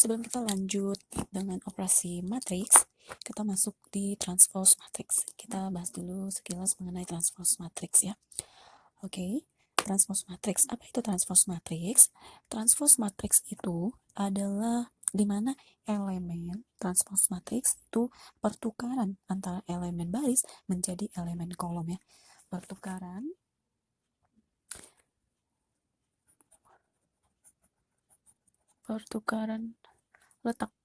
sebelum kita lanjut dengan operasi matriks, kita masuk di transpose matriks. Kita bahas dulu sekilas mengenai transpose matriks ya. Oke, transpose matriks. Apa itu transpose matriks? Transpose matriks itu adalah di mana elemen transpose matriks itu pertukaran antara elemen baris menjadi elemen kolom ya. Pertukaran letak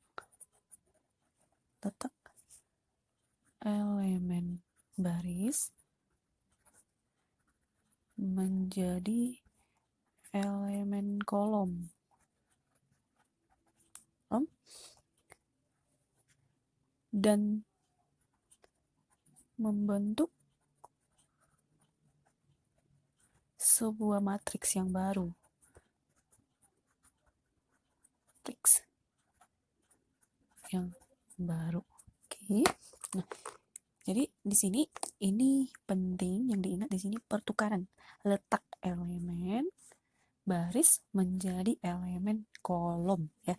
elemen baris menjadi elemen kolom. Dan membentuk sebuah matriks yang baru. Matriks yang baru. Oke. Nah, jadi di sini ini penting yang diingat di sini pertukaran letak elemen baris menjadi elemen kolom ya,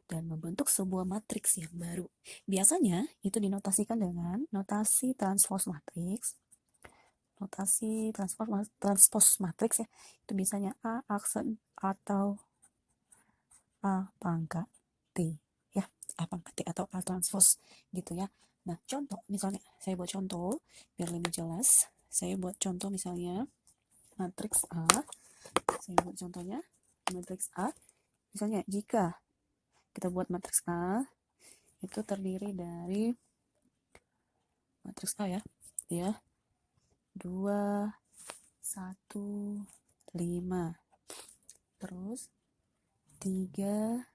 dan membentuk sebuah matriks yang baru. Biasanya itu dinotasikan dengan notasi transpose matriks. Notasi transpose matriks ya, itu biasanya A aksen atau A pangkat T ya, A pangkat T atau A transpose gitu ya. Nah, contoh misalnya saya buat contoh biar lebih jelas. Saya buat contoh misalnya matriks A. Saya buat contohnya matriks A. Misalnya jika kita buat matriks A itu terdiri dari matriks A ya. Ya. 2 1 5. Terus 3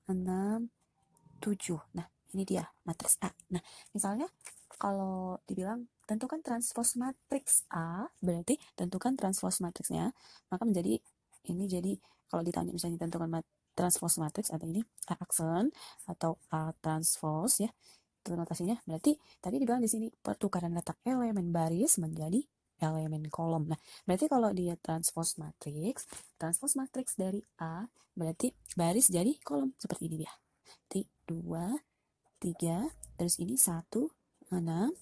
6 7. Nah, ini dia matriks A. Nah, misalnya kalau dibilang tentukan transpose matriks A, berarti tentukan transpose matriksnya, maka menjadi ini jadi kalau ditanya misalnya tentukan transpose matriks atau ini A aksen atau A transpose ya. Itu notasinya berarti tadi dibilang di sini pertukaran letak elemen baris menjadi elemen kolom. Nah, berarti kalau dia transpose matriks dari A berarti baris jadi kolom seperti ini dia. 2 3, terus ini 1 6 5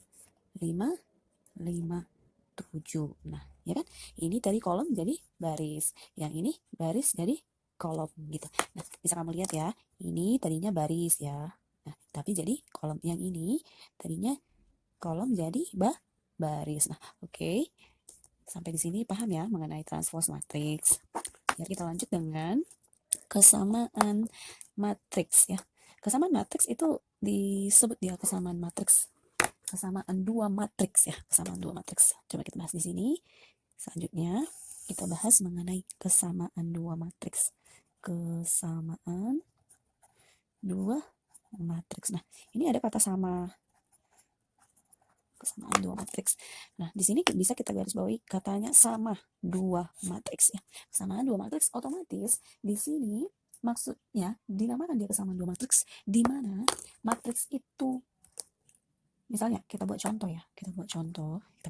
5 7. Nah, ya kan? Ini tadi kolom jadi baris. Yang ini baris jadi kolom gitu. Nah, bisa kamu lihat ya. Ini tadinya baris ya. Nah, tapi jadi kolom. Yang ini tadinya kolom jadi baris. Nah, oke. Sampai di sini paham ya mengenai transpose matriks. Biar kita lanjut dengan kesamaan matriks ya. Kesamaan matriks itu disebut dia kesamaan matriks. Kesamaan dua matriks ya. Kesamaan dua matriks. Coba kita bahas di sini. Selanjutnya kita bahas mengenai kesamaan dua matriks. Kesamaan dua matriks. Nah, ini ada kata sama. Kesamaan dua matriks. Nah, di sini bisa kita garis bawahi katanya sama dua matriks ya. Kesamaan dua matriks otomatis di sini maksudnya dinamakan dia kesamaan dua matriks di mana matriks itu misalnya kita buat contoh ya. Kita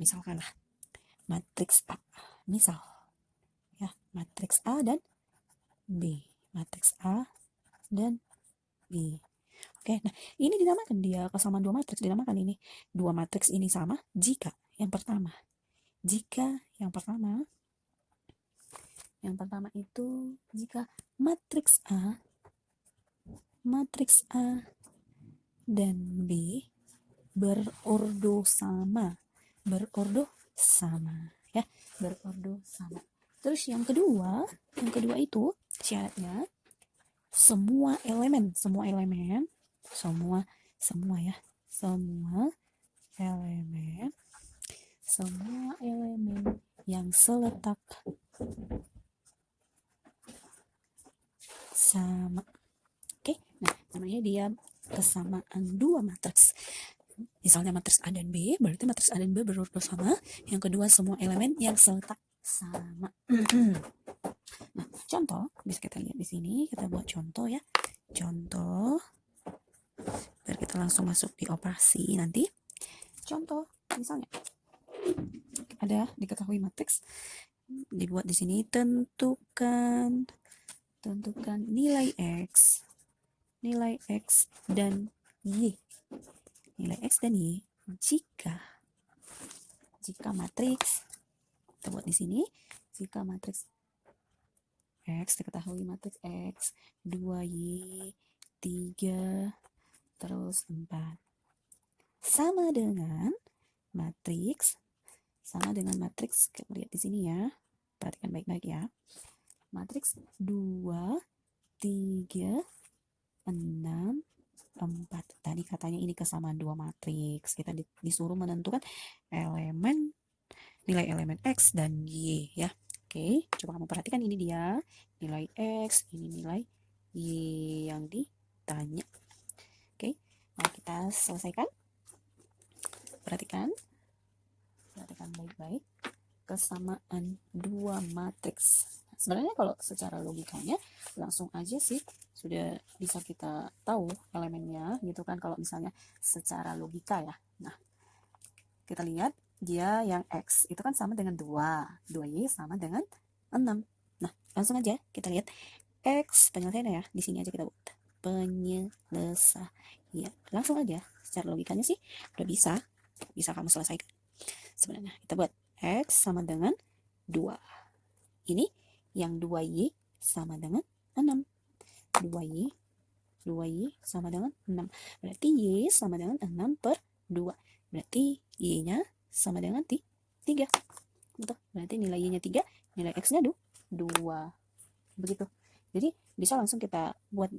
misalkan lah matriks A. Misal ya, matriks A dan B. Matriks A dan B. Oke, nah ini dinamakan dia kesamaan dua matriks, dinamakan ini dua matriks ini sama jika yang pertama itu jika matriks A dan B berordo sama ya, berordo sama. Terus yang kedua itu syaratnya semua elemen yang seletak sama. Oke, nah namanya dia kesamaan dua matriks. Misalnya matriks A dan B, berarti matriks A dan B berurut sama. Yang kedua semua elemen yang seletak sama. Nah, contoh bisa kita lihat di sini. Kita buat contoh ya. Contoh. Biar kita langsung masuk di operasi nanti. Contoh, misalnya ada diketahui matriks dibuat di sini tentukan nilai X nilai X dan Y. Nilai X dan Y jika matriks, kita buat di sini, jika matriks X, diketahui matriks X 2Y 3 terus 4 sama dengan matriks kita lihat di sini ya, perhatikan baik-baik ya, matriks 2 3 6 4. Tadi katanya ini kesamaan dua matriks, kita disuruh menentukan nilai elemen X dan Y ya. Oke, coba kamu perhatikan, ini dia nilai X, ini nilai Y yang ditanya. Oke, nah kita selesaikan. Perhatikan baik-baik kesamaan dua matriks. Sebenarnya kalau secara logikanya langsung aja sih sudah bisa kita tahu elemennya gitu kan, kalau misalnya secara logika ya. Nah, kita lihat dia yang X itu kan sama dengan 2Y sama dengan 6. Nah, langsung aja kita lihat X penyelesaiannya ya. Di sini aja kita buat penyelesaian. Langsung aja secara logikanya sih udah bisa kamu selesaikan. Sebenarnya kita buat X sama dengan 2. Ini yang 2Y sama dengan 6. 2Y sama dengan 6. Berarti Y sama dengan 6/2. Berarti Y-nya sama dengan 3. Betul. Berarti nilai Y-nya 3, nilai X-nya 2. Begitu. Jadi bisa langsung kita buat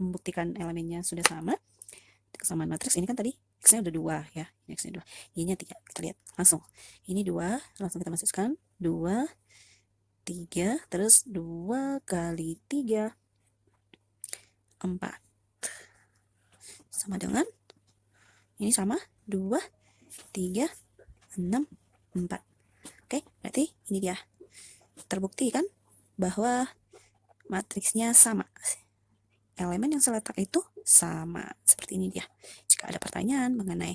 membuktikan elemennya sudah sama. Kesamaan matriks ini kan tadi X-nya udah 2 ya. X-nya 2. Y-nya 3. Kita lihat langsung. Ini 2, langsung kita masukkan 2 3 terus 2 kali 3 4 sama dengan ini sama 2 3 6 4. Oke, berarti ini dia terbukti kan bahwa matriksnya sama, elemen yang seletak itu sama. Seperti ini dia. Jika ada pertanyaan mengenai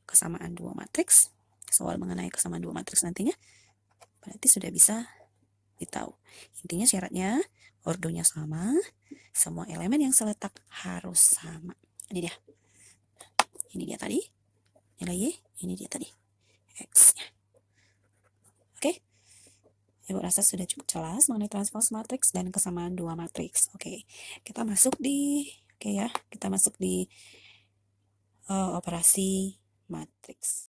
kesamaan dua matriks, soal mengenai kesamaan dua matriks nantinya, berarti sudah bisa ditahu. Intinya syaratnya ordonya sama, semua elemen yang seletak harus sama. Ini dia tadi nilai Y, ini dia tadi X-nya. Oke, Ibu rasa sudah cukup jelas mengenai transpose matriks dan kesamaan dua matriks. Oke, kita masuk di operasi matriks.